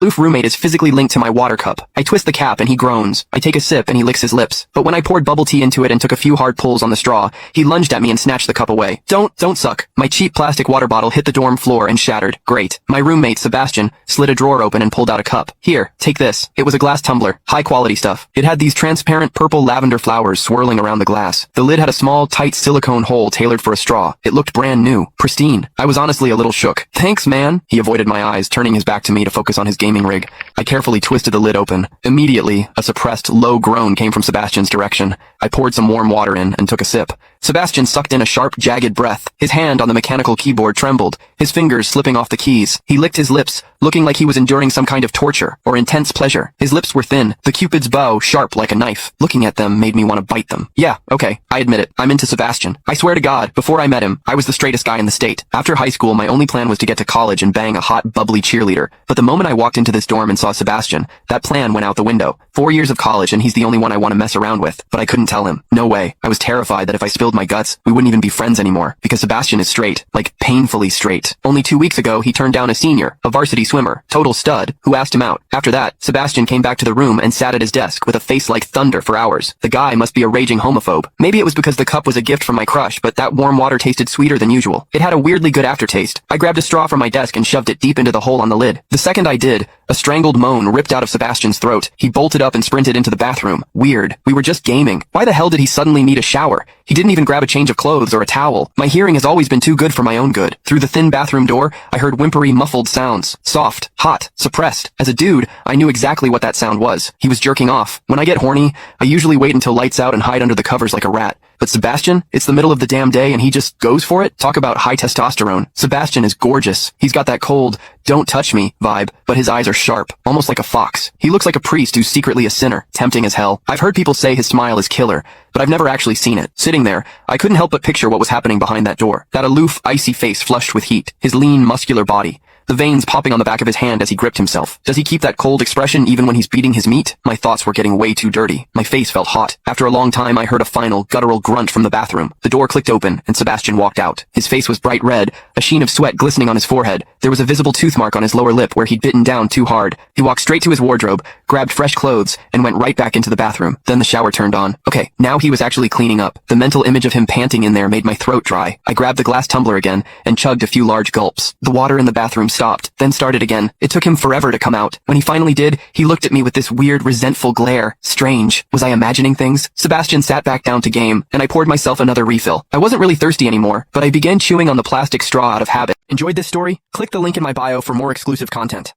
Aloof roommate is physically linked to my water cup. I twist the cap and he groans. I take a sip and he licks his lips. But when I poured bubble tea into it and took a few hard pulls on the straw, he lunged at me and snatched the cup away. Don't suck. My cheap plastic water bottle hit the dorm floor and shattered. Great. My roommate, Sebastian, slid a drawer open and pulled out a cup. Here, take this. It was a glass tumbler. High quality stuff. It had these transparent purple lavender flowers swirling around the glass. The lid had a small, tight silicone hole tailored for a straw. It looked brand new. Pristine. I was honestly a little shook. Thanks, man. He avoided my eyes, turning his back to me to focus on his gaming rig. I carefully twisted the lid open. Immediately, a suppressed, low groan came from Sebastian's direction. I poured some warm water in and took a sip. Sebastian sucked in a sharp, jagged breath. His hand on the mechanical keyboard trembled, his fingers slipping off the keys. He licked his lips, looking like he was enduring some kind of torture or intense pleasure. His lips were thin, the Cupid's bow sharp like a knife. Looking at them made me want to bite them. Yeah, okay, I admit it. I'm into Sebastian. I swear to God, before I met him, I was the straightest guy in the state. After high school, my only plan was to get to college and bang a hot, bubbly cheerleader. But the moment I walked into this dorm and saw Sebastian, that plan went out the window. 4 years of college and he's the only one I want to mess around with. But I couldn't tell him. No way. I was terrified that if I spilled my guts, we wouldn't even be friends anymore. Because Sebastian is straight. Like, painfully straight. Only 2 weeks ago, he turned down a senior, a varsity swimmer, total stud, who asked him out. After that, Sebastian came back to the room and sat at his desk with a face like thunder for hours. The guy must be a raging homophobe. Maybe it was because the cup was a gift from my crush, but that warm water tasted sweeter than usual. It had a weirdly good aftertaste. I grabbed a straw from my desk and shoved it deep into the hole on the lid. The second I did, a strangled moan ripped out of Sebastian's throat. He bolted up and sprinted into the bathroom. Weird. We were just gaming. Why the hell did he suddenly need a shower? He didn't even grab a change of clothes or a towel. My hearing has always been too good for my own good. Through the thin bathroom door, I heard whimpery, muffled sounds. Soft, hot, suppressed. As a dude, I knew exactly what that sound was. He was jerking off. When I get horny, I usually wait until lights out and hide under the covers like a rat. But Sebastian, it's the middle of the damn day and he just goes for it? Talk about high testosterone. Sebastian is gorgeous. He's got that cold, don't touch me vibe, but his eyes are sharp, almost like a fox. He looks like a priest who's secretly a sinner, tempting as hell. I've heard people say his smile is killer, but I've never actually seen it. Sitting there, I couldn't help but picture what was happening behind that door. That aloof, icy face flushed with heat, his lean, muscular body. The veins popping on the back of his hand as he gripped himself. Does he keep that cold expression even when he's beating his meat? My thoughts were getting way too dirty. My face felt hot. After a long time, I heard a final, guttural grunt from the bathroom. The door clicked open, and Sebastian walked out. His face was bright red, a sheen of sweat glistening on his forehead. There was a visible tooth mark on his lower lip where he'd bitten down too hard. He walked straight to his wardrobe, grabbed fresh clothes, and went right back into the bathroom. Then the shower turned on. Okay, now he was actually cleaning up. The mental image of him panting in there made my throat dry. I grabbed the glass tumbler again, and chugged a few large gulps. The water in the bathroom stopped, then started again. It took him forever to come out. When he finally did, he looked at me with this weird, resentful glare. Strange. Was I imagining things? Sebastian sat back down to game, and I poured myself another refill. I wasn't really thirsty anymore, but I began chewing on the plastic straw out of habit. Enjoyed this story? Click the link in my bio for more exclusive content.